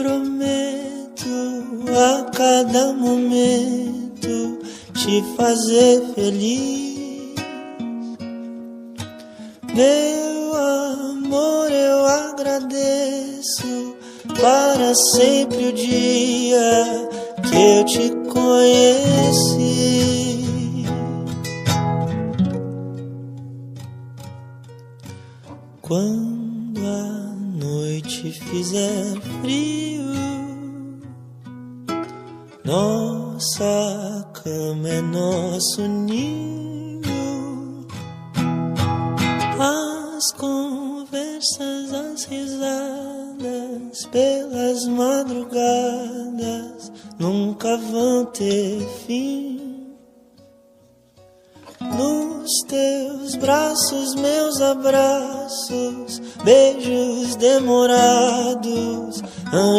prometo a cada momento te fazer feliz. Meu amor, eu agradeço para sempre o dia que eu te conheci. Quando a noite fizer frio, nossa cama é nosso ninho. As conversas, as risadas pelas madrugadas nunca vão ter fim. Nos teus braços, meus abraços, beijos demorados.